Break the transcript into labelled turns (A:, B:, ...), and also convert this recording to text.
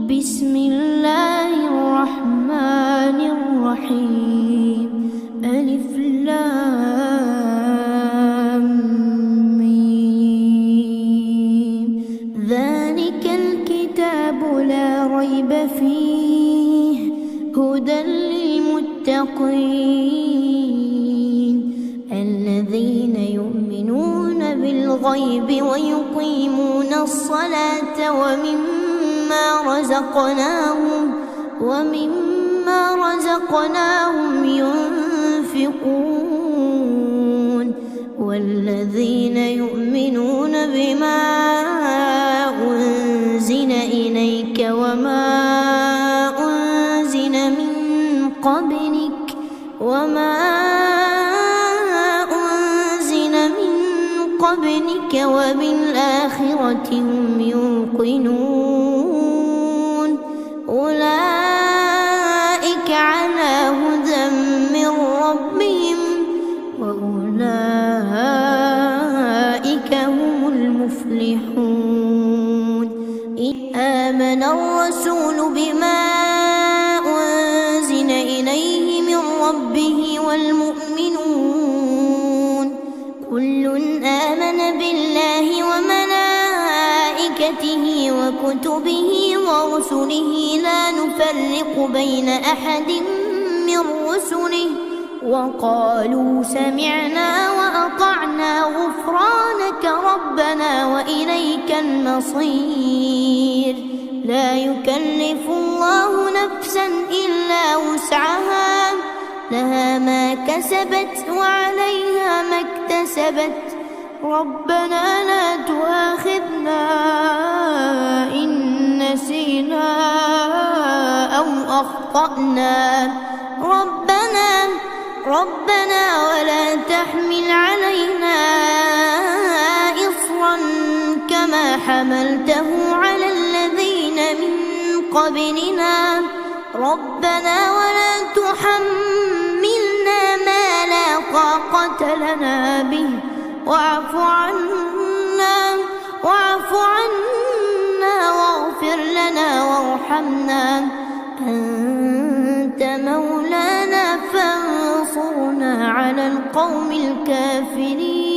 A: بسم الله الرحمن الرحيم. ألف لام ميم. ذلك الكتاب لا ريب فيه هدى للمتقين الذين يؤمنون بالغيب ويقيمون الصلاة ومما رزقناهم ينفقون والذين يؤمنون بما أنزل إليك وما أنزل من قبلك وبالآخرة هم يوقنون أولئك على هدى من ربهم وأولئك هم المفلحون. آمن الرسول بما أنزل إليه من ربه والمؤمنون كل آمن بالله وملائكته وكتبه ورسله لا نفرق بين أحد من رسله وقالوا سمعنا وأطعنا غفرانك ربنا وإليك المصير. لا يكلف الله نفسا إلا وسعها لها ما كسبت وعليها ما اكتسبت ربنا لا تؤاخذنا إن نسينا أو أخطأنا ربنا ولا تحمل علينا إصرا كما حملته على الذين من قبلنا ربنا ولا تحملنا ما لا طاقة لنا به واعف عنا واغفر لنا وارحمنا أنت مولانا فانصرنا على القوم الكافرين.